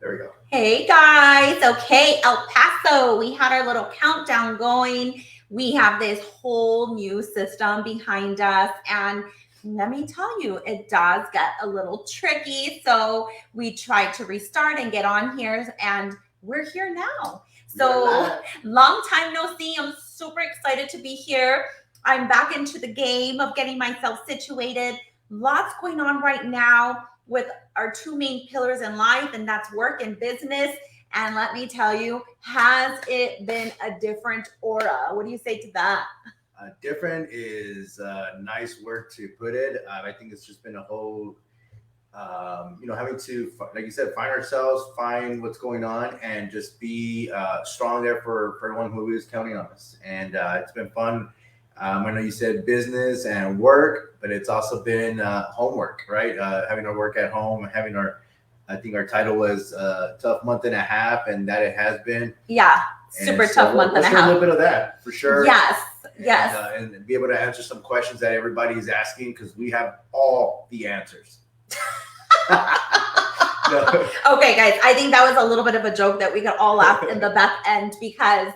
There we go. Hey guys, okay, El Paso, we had our little countdown going. We have this whole new system behind us, and let me tell you, it does get a little tricky. So we tried to restart and get on here, and we're here now. So long time no see. I'm super excited to be here. I'm back into the game of getting myself situated. Lots going on right now with our two main pillars in life, and that's work and business. And let me tell you, has it been a different aura? What do you say to that? Different is a nice word to put it. I think it's just been a whole, having to, like you said, find ourselves, find what's going on, and just be strong there for everyone who is counting on us. And it's been fun. I know you said business and work, but it's also been homework, right? Having our work at home, having I think our title was Tough Month and a Half, and that it has been. Yeah, super tough month and a half. A little bit of that, for sure. Yes, yes. And be able to answer some questions that everybody is asking, because we have all the answers. No. Okay, guys, I think that was a little bit of a joke that we could all laugh in the back end because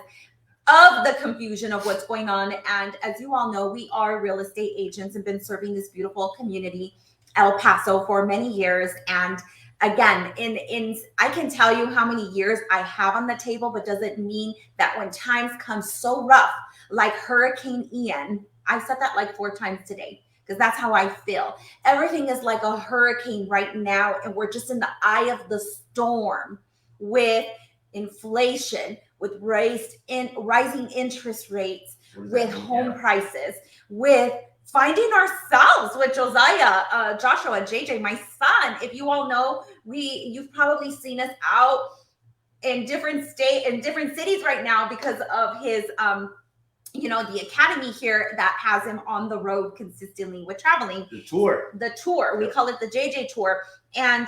of the confusion of what's going on. And as you all know, we are real estate agents and been serving this beautiful community, El Paso, for many years. And again, in I can tell you how many years I have on the table, but doesn't mean that when times come so rough, like Hurricane Ian, I said that like 4 times today, because that's how I feel. Everything is like a hurricane right now, and we're just in the eye of the storm with inflation, with rising interest rates, with home prices, with finding ourselves with Josiah, Joshua, JJ, my son. If you all know, you've probably seen us out in different cities right now because of his the academy here that has him on the road consistently with traveling. The tour. We call it the JJ tour. And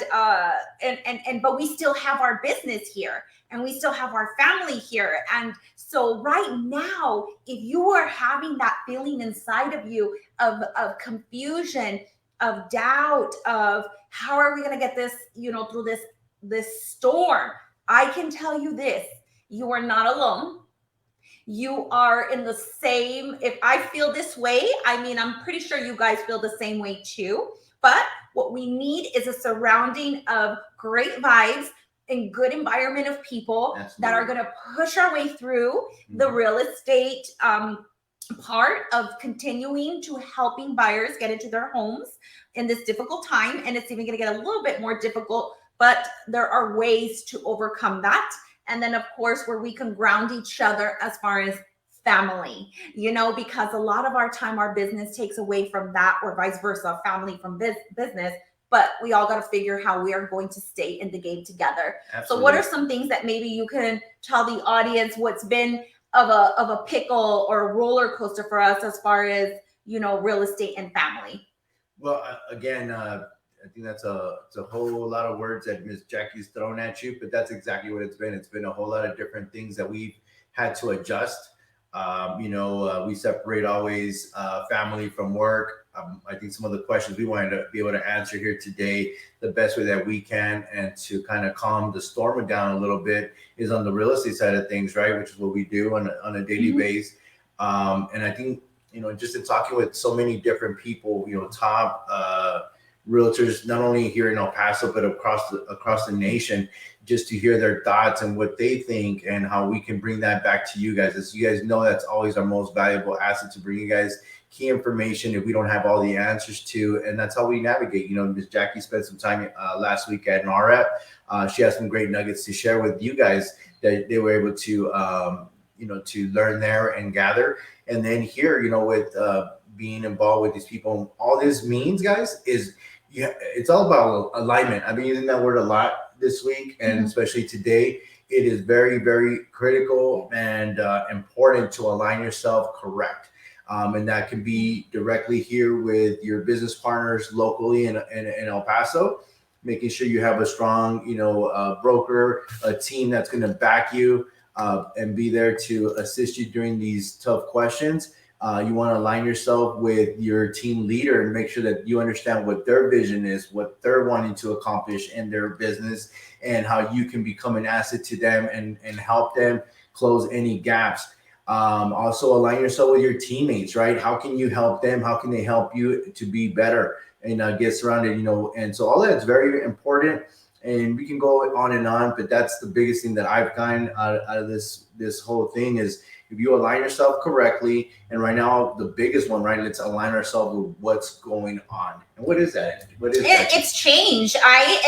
but we still have our business here, and we still have our family here. And so right now, if you are having that feeling inside of you of confusion, of doubt, of how are we going to get this, through this storm, I can tell you this: you are not alone. You are in the same, if I feel this way, I mean, I'm pretty sure you guys feel the same way too. But what we need is a surrounding of great vibes and good environment of people that are going to push our way through the real estate part of continuing to helping buyers get into their homes in this difficult time. And it's even going to get a little bit more difficult, but there are ways to overcome that. And then, of course, where we can ground each other as far as family, because a lot of our time, our business takes away from that, or vice versa, family from business. But we all got to figure how we are going to stay in the game together. Absolutely. So what are some things that maybe you can tell the audience what's been of a pickle or a roller coaster for us as far as, real estate and family? Well, again, I think it's a whole lot of words that Miss Jackie's thrown at you, but that's exactly what it's been. It's been a whole lot of different things that we've had to adjust. We separate always family from work. I think some of the questions we wanted to be able to answer here today the best way that we can, and to kind of calm the storm down a little bit, is on the real estate side of things, right? Which is what we do on a daily basis. And I think, just in talking with so many different people, top realtors, not only here in El Paso, but across the nation, just to hear their thoughts and what they think, and how we can bring that back to you guys. As you guys know, that's always our most valuable asset, to bring you guys key information if we don't have all the answers to, and that's how we navigate. Miss Jackie spent some time last week at an RF. She has some great nuggets to share with you guys that they were able to, to learn there and gather. And then here, with being involved with these people, all this means, guys, is it's all about alignment. I've been using that word a lot this week, and especially today. It is very, very critical and important to align yourself correct. And that can be directly here with your business partners locally in El Paso, making sure you have a strong, broker, a team that's going to back you and be there to assist you during these tough questions. You want to align yourself with your team leader and make sure that you understand what their vision is, what they're wanting to accomplish in their business, and how you can become an asset to them and help them close any gaps. Also align yourself with your teammates, right? How can you help them? How can they help you to be better and get surrounded, and so all that's very important. And we can go on, but that's the biggest thing that I've gotten out of this whole thing is if you align yourself correctly. And right now, the biggest one, right? Let's align ourselves with what's going on. And what is that? What is that? It's change.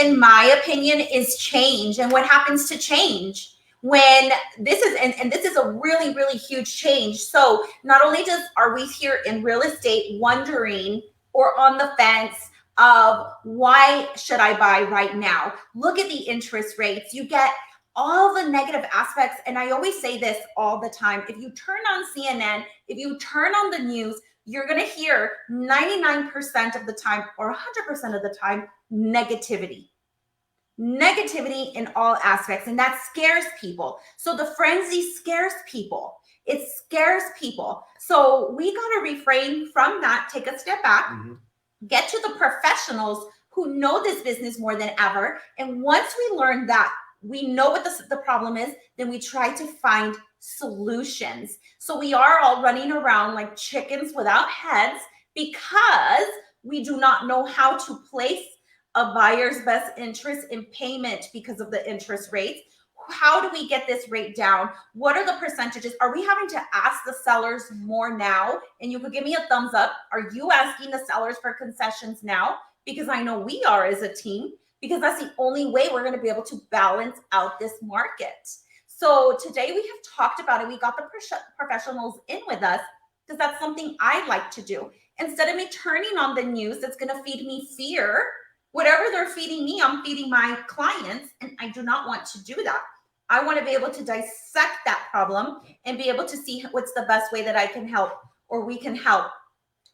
In my opinion, is change. And what happens to change when this is, and this is a really, really huge change. So not only are we here in real estate wondering or on the fence of why should I buy right now? Look at the interest rates. You get all the negative aspects. And I always say this all the time. If you turn on CNN, if you turn on the news, you're going to hear 99% of the time or 100% of the time, negativity in all aspects. And that scares people. So the frenzy scares people. It scares people. So we got to refrain from that, take a step back, get to the professionals who know this business more than ever. And once we learn that, we know what the problem is, then we try to find solutions. So we are all running around like chickens without heads because we do not know how to place a buyer's best interest in payment because of the interest rates. How do we get this rate down? What are the percentages? Are we having to ask the sellers more now? And you could give me a thumbs up. Are you asking the sellers for concessions now? Because I know we are as a team, because that's the only way we're going to be able to balance out this market. So today we have talked about it. We got the professionals in with us because that's something I like to do. Instead of me turning on the news that's going to feed me fear, whatever they're feeding me, I'm feeding my clients, and I do not want to do that. I want to be able to dissect that problem and be able to see what's the best way that I can help, or we can help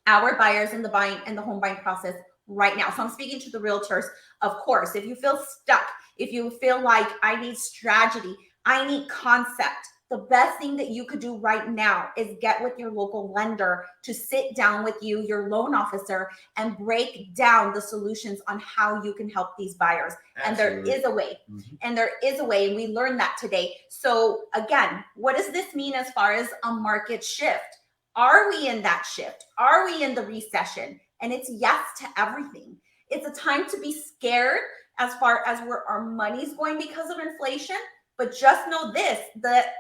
our buyers in the buying and the home buying process right now. So I'm speaking to the realtors. Of course, if you feel stuck, if you feel like I need strategy, I need concept, the best thing that you could do right now is get with your local lender to sit down with you, your loan officer, and break down the solutions on how you can help these buyers. Absolutely. And there is a way. And there is a way. And we learned that today. So again, what does this mean as far as a market shift? Are we in that shift? Are we in the recession? And it's yes to everything. It's a time to be scared as far as where our money's going because of inflation. But just know this, that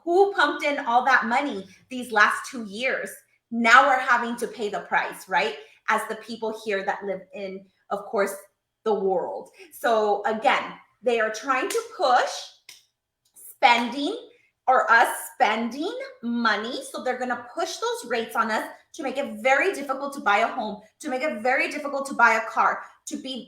who pumped in all that money these last 2 years? Now we're having to pay the price, right? As the people here that live in, of course, the world. So again, they are trying to push spending or us spending money. So they're going to push those rates on us to make it very difficult to buy a home, to make it very difficult to buy a car,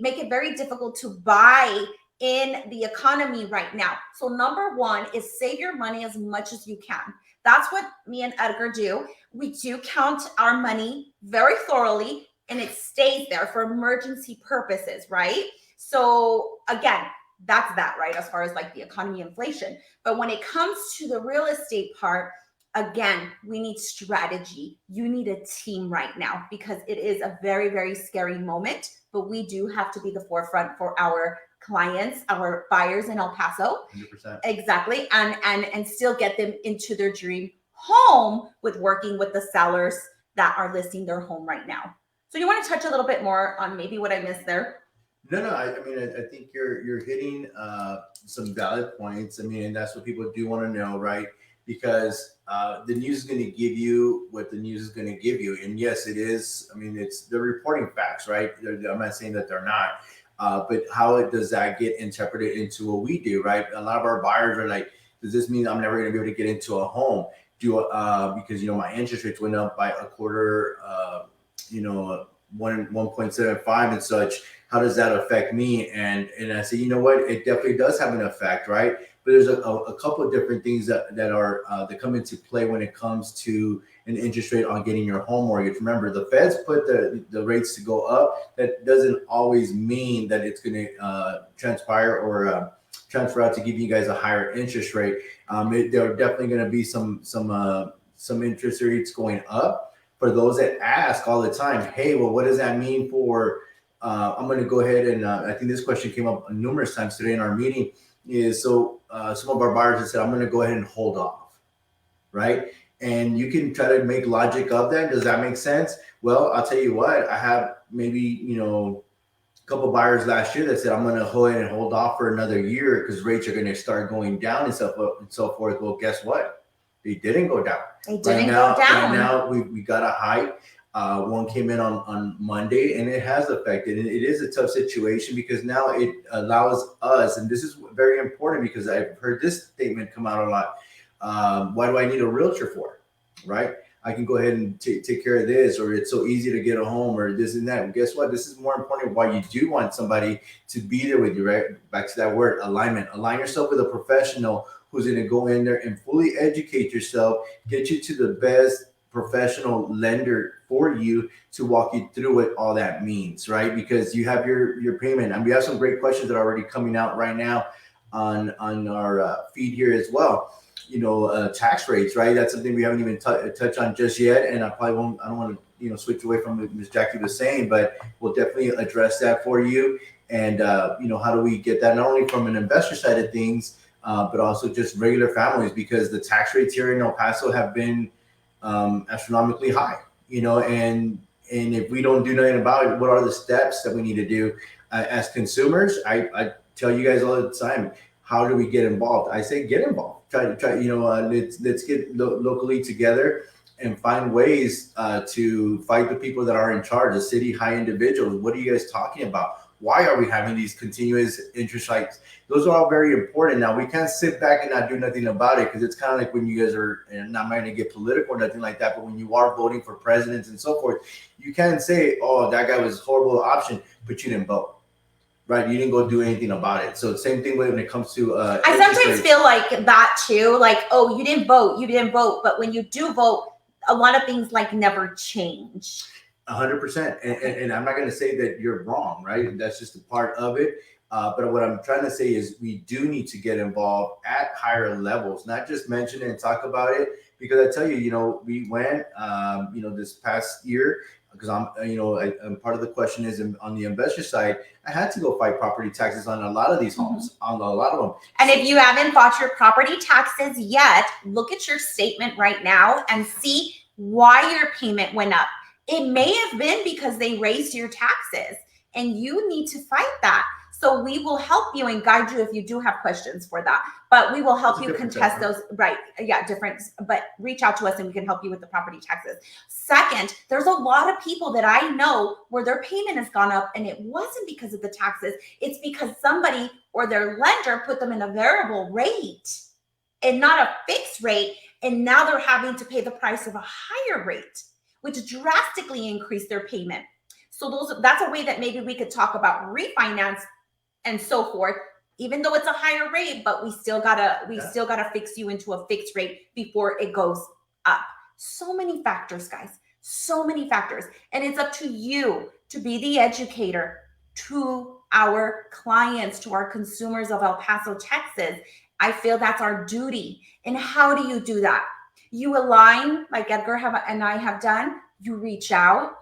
make it very difficult to buy in the economy right now. So number one is save your money as much as you can. That's what me and Edgar do. We do count our money very thoroughly, and it stays there for emergency purposes, right? So again, that's that, right? As far as like the economy, inflation. But when it comes to the real estate part, again, we need strategy. You need a team right now because it is a very, very scary moment, but we do have to be the forefront for our clients, our buyers in El Paso. 100%. Exactly. And still get them into their dream home with working with the sellers that are listing their home right now. So you want to touch a little bit more on maybe what I missed there? No. I mean, I think you're hitting some valid points. I mean, and that's what people do want to know, right? Because the news is going to give you what the news is going to give you. And yes, it is. I mean, they're reporting facts, right? I'm not saying that they're not. But how does that get interpreted into what we do, right? A lot of our buyers are like, does this mean I'm never going to be able to get into a home? Because, my interest rates went up by a quarter, 1.75 and such. How does that affect me? And I say, you know what? It definitely does have an effect, right? But there's a couple of different things that come into play when it comes to an interest rate on getting your home mortgage. Remember, the feds put the rates to go up. That doesn't always mean that it's going to transpire or transfer out to give you guys a higher interest rate. There are definitely going to be some some interest rates going up. For those that ask all the time, hey, well, what does that mean for, I'm going to go ahead and I think this question came up numerous times today in our meeting, is so some of our buyers have said, I'm going to go ahead and hold off, right? And you can try to make logic of that. Does that make sense? Well, I'll tell you what, I have maybe, a couple buyers last year that said, I'm going to go ahead and hold off for another year because rates are going to start going down and so forth. Well, guess what? They didn't go down. They didn't go down. Right now, we got a hike. One came in on Monday, and it has affected. And it is a tough situation because now it allows us, and this is very important because I've heard this statement come out a lot. Why do I need a realtor for? Right? I can go ahead and take care of this, or it's so easy to get a home, or this and that. And guess what? This is more important why you do want somebody to be there with you, right? Back to that word, alignment. Align yourself with a professional who's going to go in there and fully educate yourself, get you to the best professional lender for you to walk you through what all that means, right? Because you have your payment. And we have some great questions that are already coming out right now on our feed here as well. Tax rates, right? That's something we haven't even touched on just yet. And I don't want to, switch away from what Ms. Jackie was saying, but we'll definitely address that for you. And, how do we get that not only from an investor side of things, but also just regular families, because the tax rates here in El Paso have been astronomically high, and if we don't do nothing about it, what are the steps that we need to do as consumers? I tell you guys all the time, how do we get involved? I say get involved. Try. Let's get locally together and find ways to fight the people that are in charge, the city high individuals. What are you guys talking about? Why are we having these continuous interest hikes? Those are all very important. Now, we can't sit back and not do nothing about it, because it's kind of like when you guys are, and I'm not going to get political or nothing like that, but when you are voting for presidents and so forth, you can't say, oh, that guy was a horrible option, but you didn't vote. Right, you didn't go do anything about it. So same thing when it comes to. I sometimes feel like that too. Like, oh, you didn't vote. But when you do vote, a lot of things like never change. 100%. And I'm not going to say that you're wrong, right? That's just a part of it. But what I'm trying to say is we do need to get involved at higher levels, not just mention it and talk about it. Because I tell you, we went, this past year, because I'm part of the question is on the investor side, I had to go fight property taxes on a lot of these homes, on a lot of them. And if you haven't fought your property taxes yet, look at your statement right now and see why your payment went up. It may have been because they raised your taxes, and you need to fight that. So we will help you and guide you if you do have questions for that. But we will help you contest those. Right. Yeah, different. But reach out to us and we can help you with the property taxes. Second, there's a lot of people that I know where their payment has gone up, and it wasn't because of the taxes. It's because somebody or their lender put them in a variable rate and not a fixed rate. And now they're having to pay the price of a higher rate, which drastically increased their payment. So that's a way that maybe we could talk about refinance and so forth, even though it's a higher rate, but we still gotta fix you into a fixed rate before it goes up. So many factors, guys, so many factors. And it's up to you to be the educator to our clients, to our consumers of El Paso, Texas. I feel that's our duty. And how do you do that? You align, like Edgar and I have done. You reach out,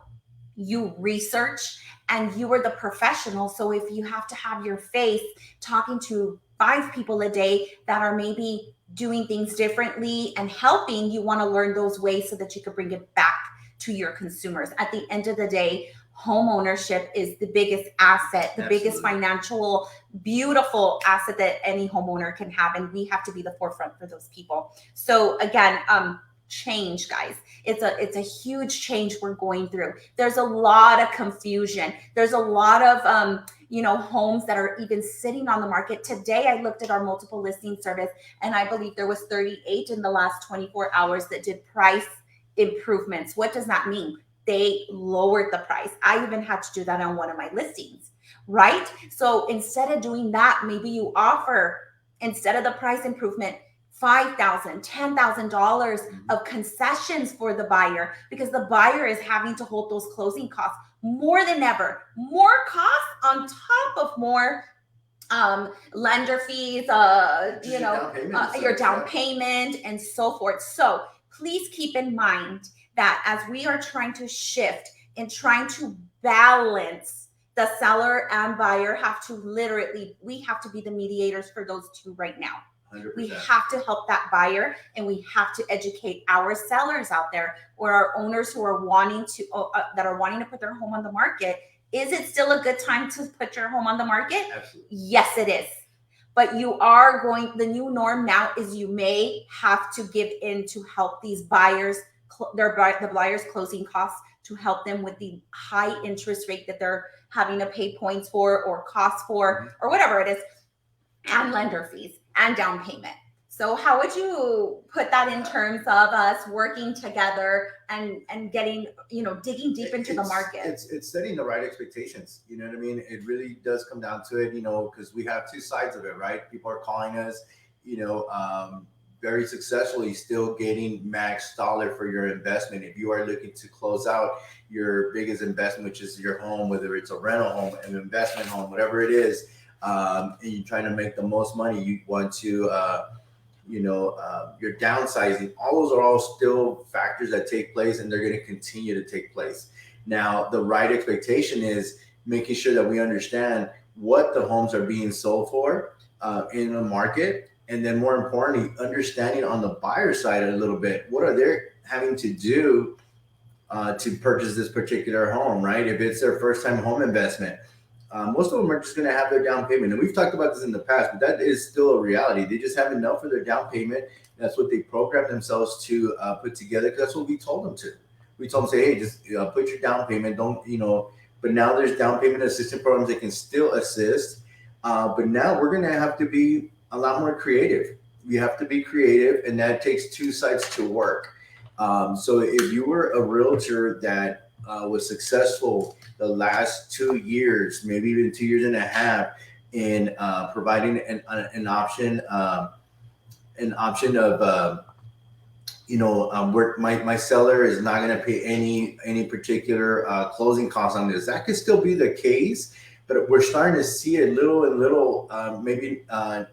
you research, and you are the professional. So if you have to have your face talking to 5 people a day that are maybe doing things differently and helping, you want to learn those ways so that you can bring it back to your consumers. At the end of the day, home ownership is the biggest asset, the biggest financial, beautiful asset that any homeowner can have. And we have to be the forefront for those people. So again, change, guys. It's a huge change we're going through. There's a lot of confusion. There's a lot of homes that are even sitting on the market. Today I looked at our multiple listing service, and I believe there was 38 in the last 24 hours that did price improvements. What does that mean? They lowered the price. I even had to do that on one of my listings, right? So instead of doing that, maybe you offer, instead of the price improvement, $5,000, $10,000 of concessions for the buyer, because the buyer is having to hold those closing costs more than ever. More costs on top of more lender fees, your down payment and so forth. So please keep in mind that as we are trying to shift and trying to balance, the seller and buyer we have to be the mediators for those two right now. 100%. We have to help that buyer, and we have to educate our sellers out there, or our owners who are wanting to put their home on the market. Is it still a good time to put your home on the market? Absolutely. Yes, it is. But the new norm now is you may have to give in to help these buyers, the buyers' closing costs, to help them with the high interest rate that they're having to pay points for, or costs for, or whatever it is, and lender fees and down payment. So how would you put that in terms of us working together and getting, digging deep into the market? It's setting the right expectations. You know what I mean? It really does come down to it, because we have two sides of it, right? People are calling us, very successfully, still getting max dollar for your investment. If you are looking to close out your biggest investment, which is your home, whether it's a rental home, an investment home, whatever it is, and you're trying to make the most money, you want to, you're downsizing. All those are all still factors that take place, and they're going to continue to take place. Now, the right expectation is making sure that we understand what the homes are being sold for in the market. And then more importantly, understanding on the buyer side a little bit, what are they having to do to purchase this particular home, right? If it's their first time home investment, most of them are just going to have their down payment. And we've talked about this in the past, but that is still a reality. They just have enough for their down payment. That's what they program themselves to put together, because that's what we told them to. We told them, say, hey, just put your down payment. Don't, but now there's down payment assistance programs that can still assist. But now we're going to have to be a lot more creative. We have to be creative, and that takes two sides to work. So if you were a realtor that was successful the last 2 years, maybe even 2 years and a half, in providing an option of where my seller is not going to pay any particular closing costs on this, that could still be the case. But we're starting to see a little and little, and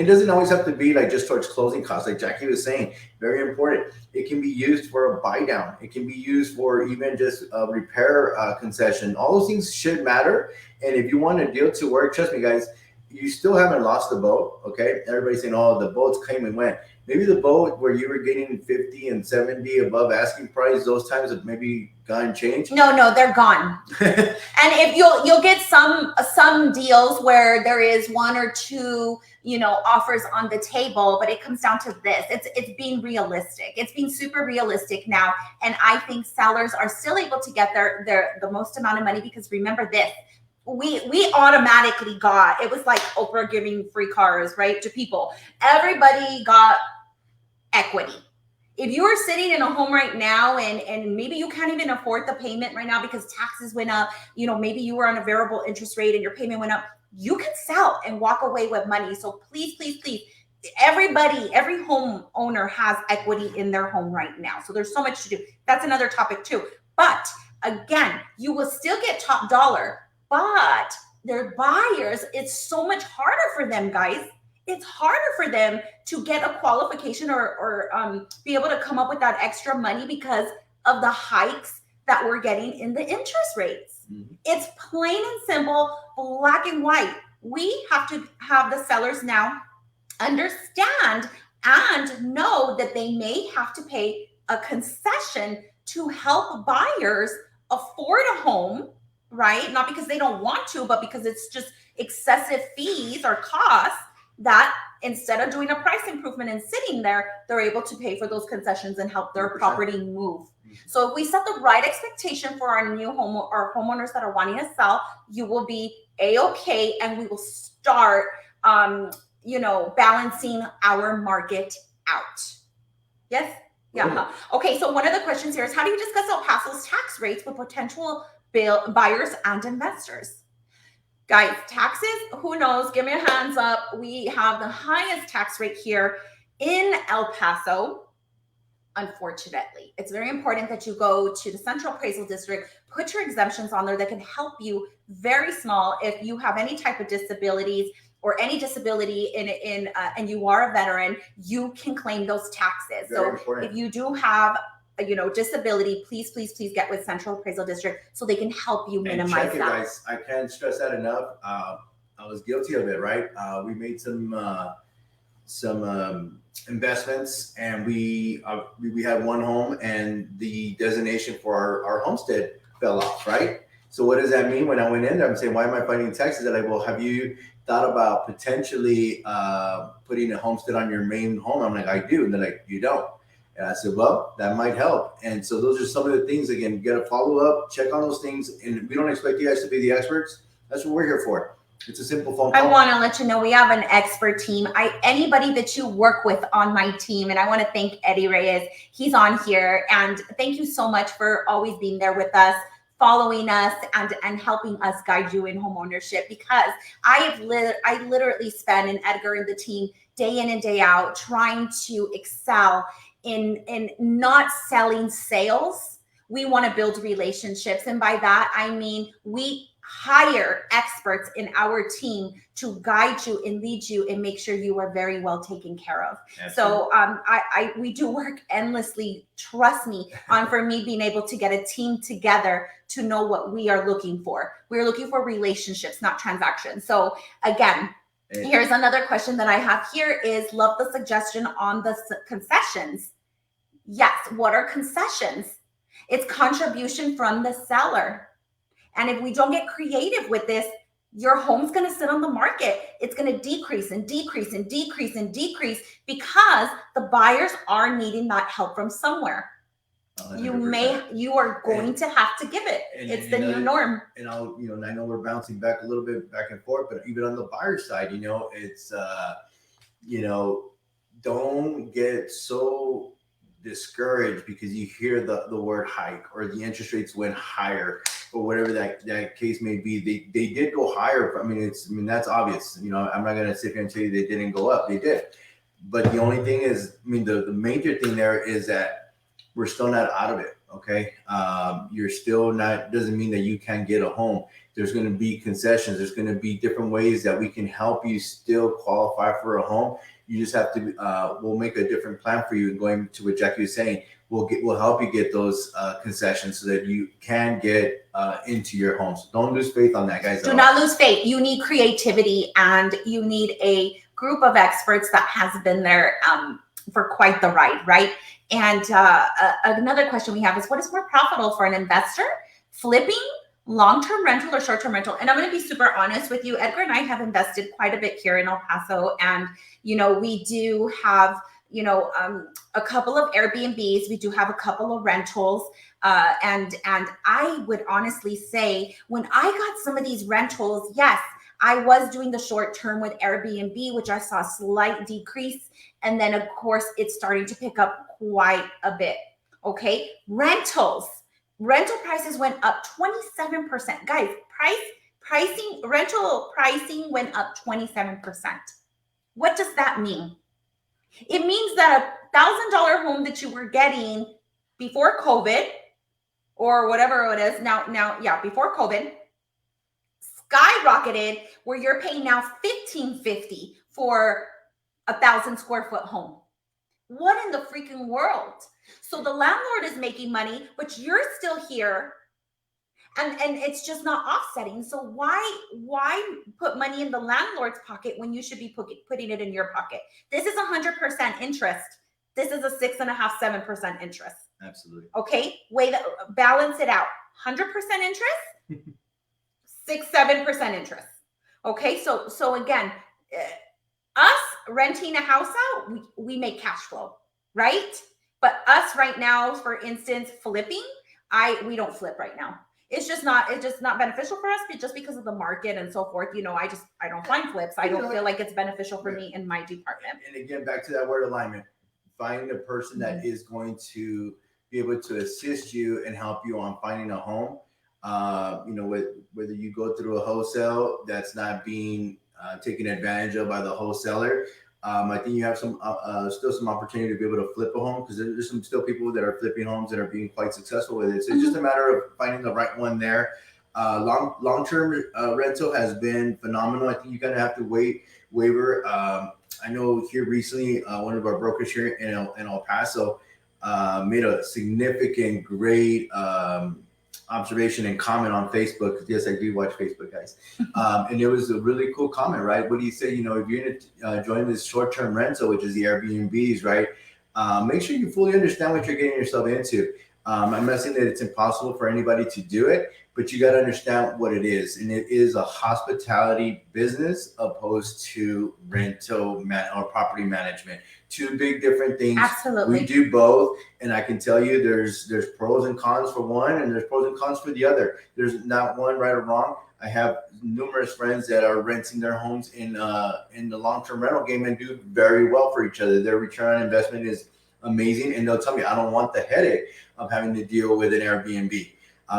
it doesn't always have to be like just towards closing costs. Like Jackie was saying, very important. It can be used for a buy down. It can be used for even just a repair concession. All those things should matter. And if you want a deal to work, trust me, guys, you still haven't lost the boat. Okay, everybody's saying, "Oh, the boats came and went." Maybe the boat where you were getting 50 and 70 above asking price, those times have maybe gone changed. No, they're gone. And if you'll get some deals where there is one or two, offers on the table, but it comes down to this. It's being realistic. It's being super realistic now. And I think sellers are still able to get the most amount of money, because remember this. We automatically got, it was like Oprah giving free cars, right, to people. Everybody got equity. If you are sitting in a home right now and maybe you can't even afford the payment right now because taxes went up, maybe you were on a variable interest rate and your payment went up, you can sell and walk away with money. So please, every home owner has equity in their home right now. So there's so much to do. That's another topic too. But again, you will still get top dollar, but their buyers, it's so much harder for them, guys. It's harder for them to get a qualification or be able to come up with that extra money because of the hikes that we're getting in the interest rates. Mm-hmm. It's plain and simple, black and white. We have to have the sellers now understand and know that they may have to pay a concession to help buyers afford a home, right? Not because they don't want to, but because it's just excessive fees or costs, that instead of doing a price improvement and sitting there, they're able to pay for those concessions and help their 100%. Property move. Mm-hmm. So if we set the right expectation for our new home or homeowners that are wanting to sell, you will be A-okay, and we will start, balancing our market out. Yes? Yeah. Okay, so one of the questions here is, how do you discuss El Paso's tax rates with potential buyers and investors? Guys, taxes, who knows? Give me a hands up. We have the highest tax rate here in El Paso, unfortunately. It's very important that you go to the Central Appraisal District, put your exemptions on there that can help you, very small, if you have any type of disabilities, or any disability and you are a veteran, you can claim those taxes. Very So important. if you do have disability, please get with Central Appraisal District so they can help you minimize and check it, that. guys. I can't stress that enough. I was guilty of it, right? We made some investments, and we had one home, and the designation for our homestead fell off, right? So what does that mean? When I went in there, I'm saying, why am I fighting taxes? They're like, well, have you thought about potentially putting a homestead on your main home? I'm like, I do. And they're like, you don't. And I said, well, that might help. And so those are some of the things. Again, you got to follow up, check on those things. And we don't expect you guys to be the experts. That's what we're here for. It's a simple phone call. I want to let you know we have an expert team. Anybody that you work with on my team, and I want to thank Eddie Reyes. He's on here, and thank you so much for always being there with us, following us, and helping us guide you in homeownership. Because I literally spend, and Edgar and the team, day in and day out trying to excel in not selling sales. We want to build relationships, and by that I mean we hire experts in our team to guide you and lead you and make sure you are very well taken care of. Absolutely. So we do work endlessly, trust me, for me being able to get a team together to know what we are looking for. We're looking for relationships, not transactions. So again, here's another question that I have here is, love the suggestion on the concessions. Yes, what are concessions? It's contribution from the seller. And if we don't get creative with this, your home's going to sit on the market. It's going to decrease and decrease and decrease and decrease because the buyers are needing that help from somewhere. 100%. You are going to have to give it. It's the new norm. And I know we're bouncing back a little bit back and forth, but even on the buyer side, it's, don't get so discouraged because you hear the word hike or the interest rates went higher or whatever that case may be. They did go higher. I mean, that's obvious. I'm not going to sit here and tell you they didn't go up. They did. But the only thing is, the major thing there is that we're still not out of it. Okay. You're still not, doesn't mean that you can't get a home. There's going to be concessions. There's going to be different ways that we can help you still qualify for a home. You just have to, we'll make a different plan for you. And going to what Jackie was saying, we'll help you get those concessions so that you can get into your home. So don't lose faith on that, guys. Do not lose faith. You need creativity, and you need a group of experts that has been there for quite the ride, right? And another question we have is, what is more profitable for an investor? Flipping, long-term rental, or short-term rental? And I'm going to be super honest with you. Edgar and I have invested quite a bit here in El Paso, and we do have a couple of Airbnbs. We do have a couple of rentals, and I would honestly say, when I got some of these rentals, yes, I was doing the short term with Airbnb, which I saw a slight decrease, and then of course it's starting to pick up quite a bit. Okay, rental prices went up 27%. Guys, rental pricing went up 27%. What does that mean? It means that $1,000 home that you were getting before COVID, or whatever it is now, before COVID, skyrocketed, where you're paying now $1,550 for 1,000 square foot home. What in the freaking world? So the landlord is making money, but you're still here, and it's just not offsetting. So why put money in the landlord's pocket when you should be putting it in your pocket? This is 100% interest. This is a 6.5-7% interest. Absolutely. Okay, balance it out. 100% interest, 6-7% interest. Okay, so again, us renting a house out, we make cash flow, right? But us right now, for instance, flipping, we don't flip right now. It's just not beneficial for us, just because of the market and so forth. I don't find flips. I don't feel like it's beneficial for me in my department. And again, back to that word alignment. Find a person that is going to be able to assist you and help you on finding a home. Whether you go through a wholesale that's not being taken advantage of by the wholesaler. I think you have still some opportunity to be able to flip a home, because there's still people that are flipping homes that are being quite successful with it. So it's just a matter of finding the right one there. Long-term rental has been phenomenal. I think you're gonna have to waiver. I know here recently, one of our brokers here in El Paso made a significant, great observation and comment on Facebook. Yes, I do watch Facebook, guys. And it was a really cool comment, right? What do you say? You know, if you're gonna join this short-term rental, which is the Airbnbs, right? Make sure you fully understand what you're getting yourself into. I'm not saying that it's impossible for anybody to do it, but you got to understand what it is. And it is a hospitality business opposed to rental or property management. Two big different things. Absolutely. We do both. And I can tell you there's pros and cons for one, and there's pros and cons for the other. There's not one right or wrong. I have numerous friends that are renting their homes in the long-term rental game and do very well for each other. Their return on investment is amazing. And they'll tell me, I don't want the headache of having to deal with an Airbnb.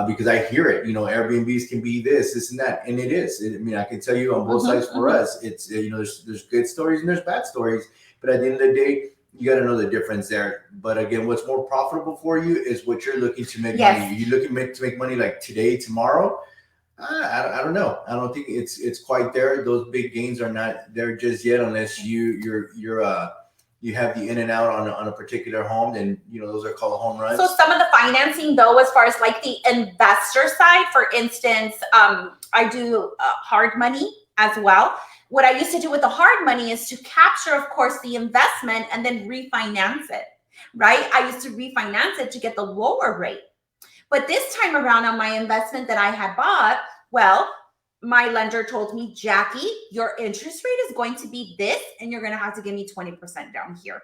Because I hear it, you know, Airbnbs can be this and that, and it is. I mean, I can tell you on both sides for us, it's, you know, there's good stories and there's bad stories, but at the end of the day, you got to know the difference there. But again, what's more profitable for you is what you're looking to make money. Are you looking to make money like today, tomorrow? I don't know. I don't think it's quite there. Those big gains are not there just yet, unless you have the in and out on a particular home, and you know those are called home runs. So some of the financing, though, as far as like the investor side, for instance, I do hard money as well. What I used to do with the hard money is to capture, of course, the investment and then refinance it, right? I used to refinance it to get the lower rate. But this time around on my investment that I had bought, well, my lender told me, Jackie, your interest rate is going to be this, and you're going to have to give me 20% down here.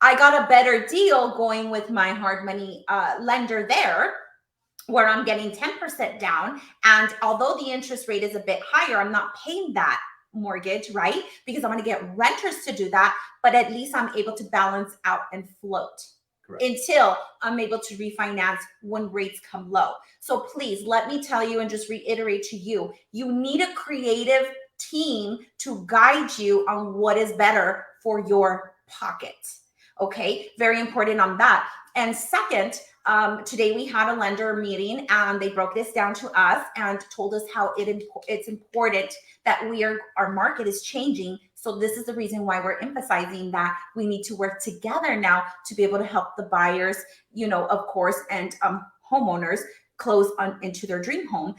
I got a better deal going with my hard money lender there, where I'm getting 10% down. And although the interest rate is a bit higher, I'm not paying that mortgage, right? Because I'm going to get renters to do that, but at least I'm able to balance out and float. Correct. Until I'm able to refinance when rates come low. So please let me tell you and just reiterate to you, you need a creative team to guide you on what is better for your pocket. Okay, very important on that. And second, today we had a lender meeting and they broke this down to us and told us how it's important that our market is changing. So this is the reason why we're emphasizing that we need to work together now to be able to help the buyers, you know, of course, and homeowners close into their dream home.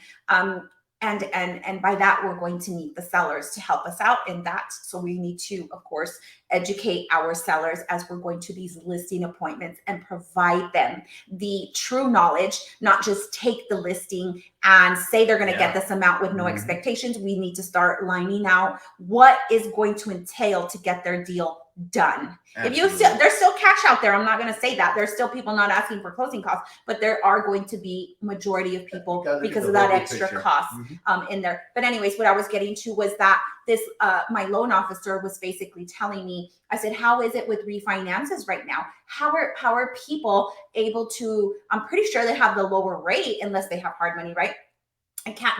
And by that, we're going to need the sellers to help us out in that. So we need to, of course, educate our sellers as we're going to these listing appointments and provide them the true knowledge, not just take the listing and say they're going to get this amount with no expectations. We need to start lining out what is going to entail to get their deal done. Absolutely. There's still cash out there. I'm not going to say that there's still people not asking for closing costs, but there are going to be majority of people because of that extra cost in there. But anyways, what I was getting to was that this my loan officer was basically telling me, I said, how is it with refinances right now? How are people able to, I'm pretty sure they have the lower rate unless they have hard money, right?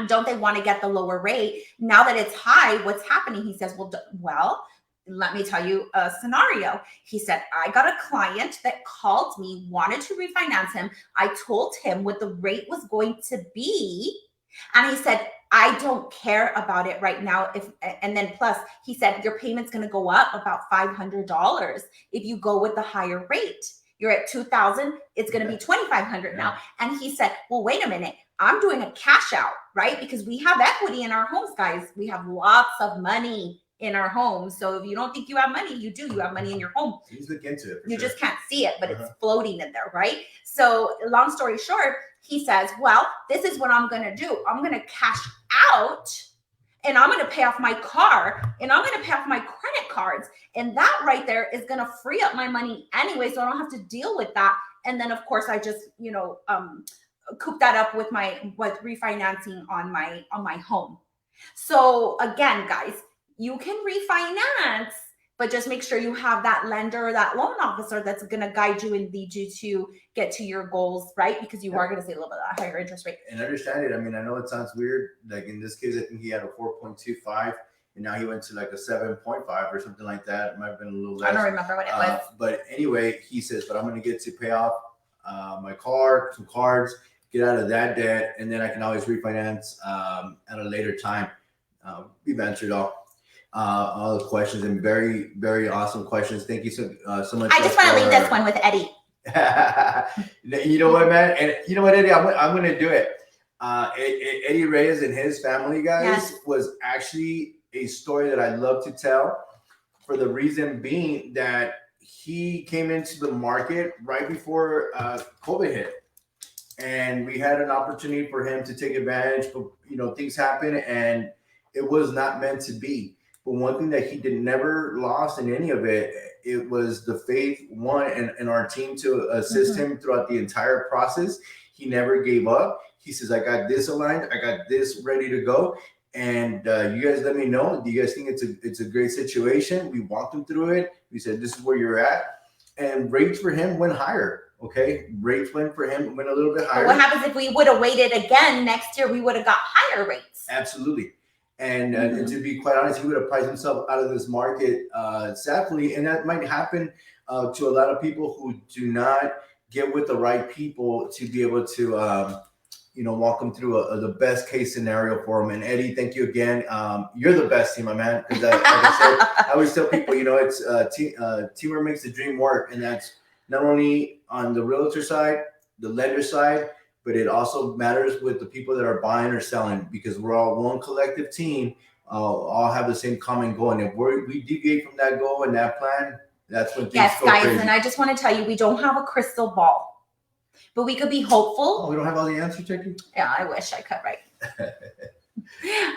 Don't they want to get the lower rate? Now that it's high, what's happening? He says, well, let me tell you a scenario. He said, I got a client that called me, wanted to refinance him. I told him what the rate was going to be. And he said, I don't care about it right now. And then plus, he said, your payment's going to go up about $500 if you go with the higher rate. You're at $2,000. It's going to be $2,500 now. And he said, well, wait a minute. I'm doing a cash out, right? Because we have equity in our homes, guys. We have lots of money in our homes. So if you don't think you have money, you do. You have money in your home. Please look into it. You just can't see it, but it's floating in there, right? So long story short, he says, well, this is what I'm going to do. I'm going to cash out and I'm going to pay off my car and I'm going to pay off my credit cards. And that right there is going to free up my money anyway. So I don't have to deal with that. And then of course I just, coop that up with refinancing on my home. So again, guys, you can refinance, but just make sure you have that lender or that loan officer that's going to guide you and lead you to get to your goals, right? Because you are going to see a little bit of a higher interest rate. And understand it. I mean, I know it sounds weird. Like in this case, I think he had a 4.25 and now he went to like a 7.5 or something like that. It might have been a little less. I don't remember what it was. But anyway, he says, but I'm going to get to pay off my car, some cards, get out of that debt, and then I can always refinance at a later time. We've answered all the questions, and very, very awesome questions. Thank you so much. I just want to leave this one with Eddie. You know what, man? And you know what, Eddie? I'm going to do it. Eddie Reyes and his family, guys, was actually a story that I love to tell, for the reason being that he came into the market right before COVID hit. And we had an opportunity for him to take advantage, but things happen, and it was not meant to be. But one thing that he never lost in any of it, it was the faith, one, and our team to assist him throughout the entire process. He never gave up. He says, I got this aligned, I got this ready to go. And you guys let me know. Do you guys think it's a great situation? We walked him through it. We said, this is where you're at. And rates for him went higher. Okay, rates went for him, went a little bit higher. But what happens if we would have waited again next year? We would have got higher rates. Absolutely. And to be quite honest, he would have priced himself out of this market, sadly. And that might happen to a lot of people who do not get with the right people to be able to, walk them through the best case scenario for them. And Eddie, thank you again. You're the best team, my man. Because like I said, I always tell people, it's teamwork makes the dream work. And that's not only on the realtor side, the lender side, but it also matters with the people that are buying or selling, because we're all one collective team, all have the same common goal. And if we deviate from that goal and that plan, that's when things go guys, crazy. And I just want to tell you, we don't have a crystal ball, but we could be hopeful. Oh, we don't have all the answers, Jackie? Yeah, I wish I could, right?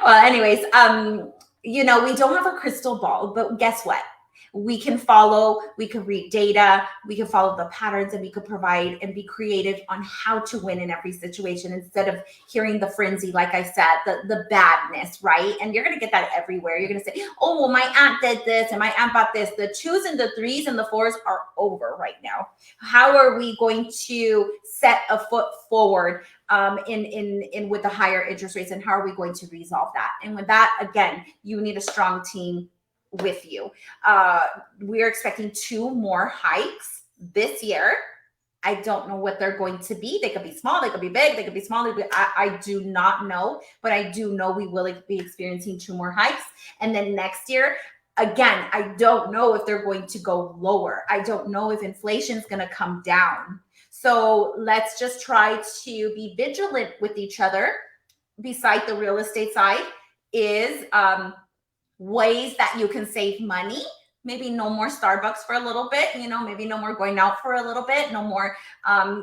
Well, anyways, we don't have a crystal ball, but guess what? We can read data, we can follow the patterns, and we could provide and be creative on how to win in every situation, instead of hearing the frenzy, like I said, the badness, right? And you're going to get that everywhere. You're going to say, oh, well, my aunt did this and my aunt bought this. The 2s and the 3s and the 4s are over right now. How are we going to set a foot forward in with the higher interest rates, and how are we going to resolve that? And with that, again, you need a strong team with you. We're expecting 2 more hikes this year. I don't know what they're going to be. They could be small, they could be big, they could be small. I do not know, but I do know we will be experiencing 2 more hikes. And then next year, again, I don't know if they're going to go lower. I don't know if inflation is going to come down. So let's just try to be vigilant with each other. Beside the real estate side is ways that you can save money. Maybe no more Starbucks for a little bit, maybe no more going out for a little bit, no more,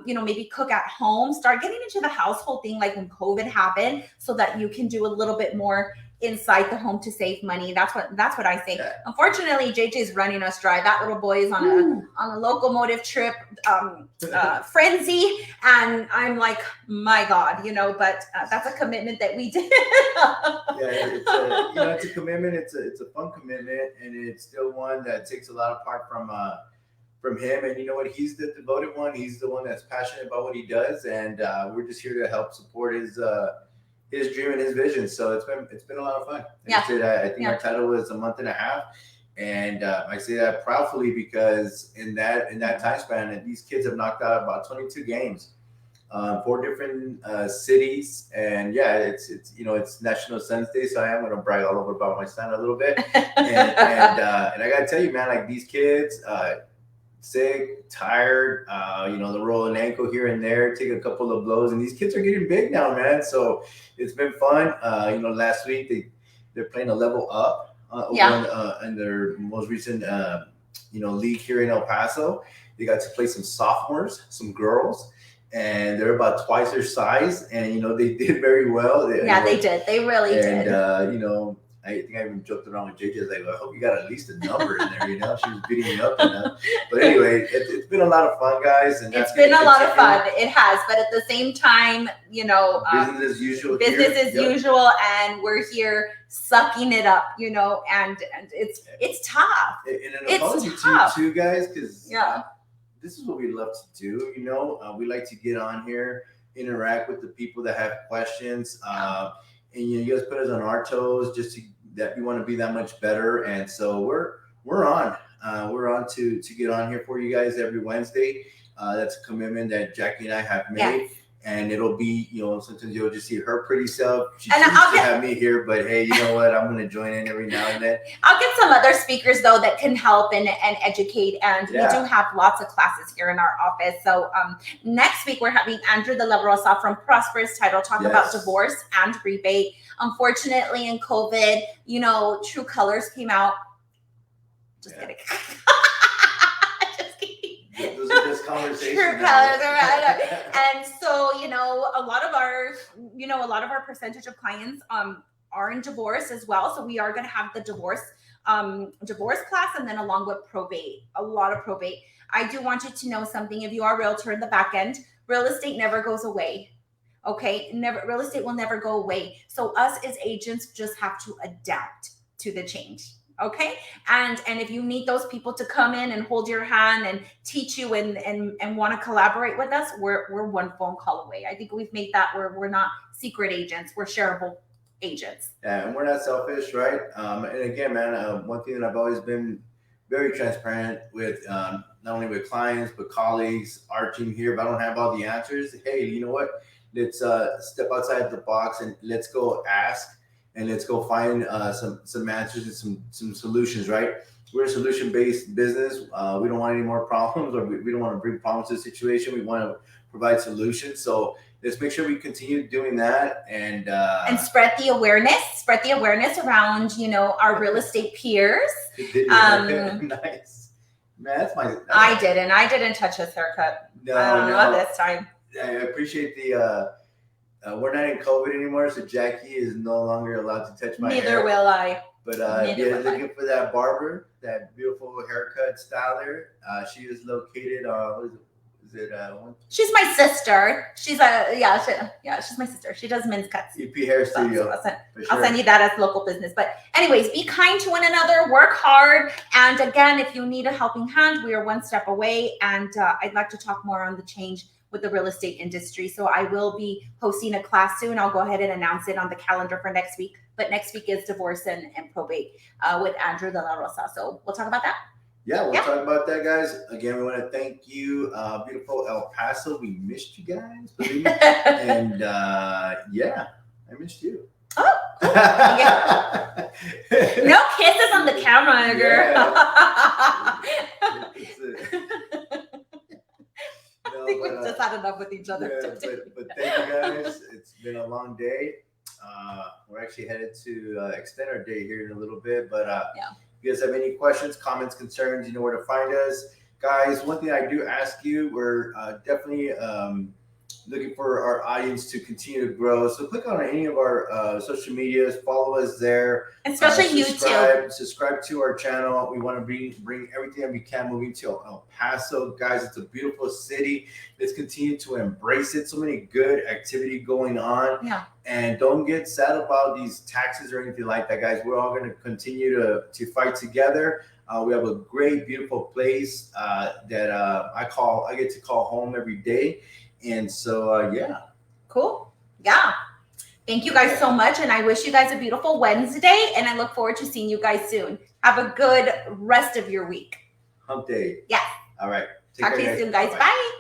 maybe cook at home, start getting into the household thing like when COVID happened, so that you can do a little bit more inside the home to save money. That's what I think. Yeah. Unfortunately, JJ's running us dry. That little boy is on a locomotive trip, frenzy, and I'm like, my God, but that's a commitment that we did. Yeah, it's a commitment. It's a fun commitment, and it's still one that takes a lot of part from him. And you know what? He's the devoted one. He's the one that's passionate about what he does, and we're just here to help support his dream and his vision. So it's been a lot of fun. I think our title was a month and a half, and I say that proudly because in that time span, these kids have knocked out about 22 games, 4 different cities, and it's National Sons Day, so I am going to brag all over about my son a little bit, and I got to tell you, man, like these kids. Sick, tired, the roll an ankle here and there, take a couple of blows, and these kids are getting big now, man. So it's been fun. Last week they're playing a level up in their most recent league here in El Paso. They got to play some sophomores, some girls, and they're about twice their size, and they did very well. They did. They really did. And I think I even joked around with JJ. Like, I hope you got at least a number in there. She was beating me up enough. But anyway, it's been a lot of fun, guys. And it's been a lot of fun. It has. But at the same time, business as usual. Business as usual, and we're here sucking it up. And it's tough. And an apology to you guys, because this is what we love to do. We like to get on here, interact with the people that have questions. And you guys put us on our toes just that we want to be that much better, and so we're on to get on here for you guys every Wednesday. That's a commitment that Jackie and I have made, and it'll be, sometimes you'll just see her pretty self. She And chooses to have me here, but hey, you know what? I'm going to join in every now and then. I'll get some other speakers though that can help and educate, and we do have lots of classes here in our office. So next week we're having Andrew de la Rosa from Prosperous Title talk about divorce and rebate. Unfortunately, in COVID, True Colors came out. Just kidding. Just kidding. Those are just conversations. True Colors, right? And so, a lot of our percentage of clients are in divorce as well. So we are going to have the divorce class, and then along with probate, a lot of probate. I do want you to know something. If you are a realtor in the back end, real estate never goes away. Okay, real estate will never go away. So us as agents just have to adapt to the change. Okay, and if you need those people to come in and hold your hand and teach you and want to collaborate with us, we're one phone call away. I think we've made that where we're not secret agents, we're shareable agents. Yeah, and we're not selfish, right? And again, man, one thing that I've always been very transparent with, not only with clients but colleagues, our team here. If I don't have all the answers, hey, you know what? Let's step outside the box and let's go ask. And let's go find some answers and some solutions, right? We're a solution-based business. We don't want any more problems, or we don't want to bring problems to the situation. We want to provide solutions. So let's make sure we continue doing that and spread the awareness around, our real estate peers. Nice, man. I didn't touch his haircut. No, this time. I appreciate the. We're not in COVID anymore, so Jackie is no longer allowed to touch my hair. Neither will I. But looking for that barber, that beautiful haircut styler. She is located. She's my sister. She's she's my sister. She does men's cuts. EP Hair Studio. I'll send you that as local business. But anyways, be kind to one another. Work hard. And again, if you need a helping hand, we are one step away. And I'd like to talk more on the change with the real estate industry. So I will be hosting a class soon. I'll go ahead and announce it on the calendar for next week. But next week is divorce and probate with Andrew de la Rosa. So we'll talk about that. Yeah, we'll talk about that, guys. Again, we want to thank you, beautiful El Paso. We missed you guys, believe me. And I missed you. Oh, cool. Yeah. No kisses on the camera, girl. I think we've just had enough with each other. Yeah, but thank you guys. It's been a long day. We're actually headed to extend our day here in a little bit. But if you guys have any questions, comments, concerns, you know where to find us. Guys, one thing I do ask you, we're definitely looking for our audience to continue to grow. So click on any of our social medias, follow us there. Especially YouTube. Subscribe to our channel. We want to bring everything that we can moving to El Paso. Guys, it's a beautiful city. Let's continue to embrace it. So many good activity going on. Yeah. And don't get sad about these taxes or anything like that, guys. We're all going to continue to fight together. We have a great, beautiful place that I get to call home every day. And so, Cool. Yeah. Thank you guys so much. And I wish you guys a beautiful Wednesday. And I look forward to seeing you guys soon. Have a good rest of your week. Hump day. Yeah. All right. Talk to you soon, guys. Bye.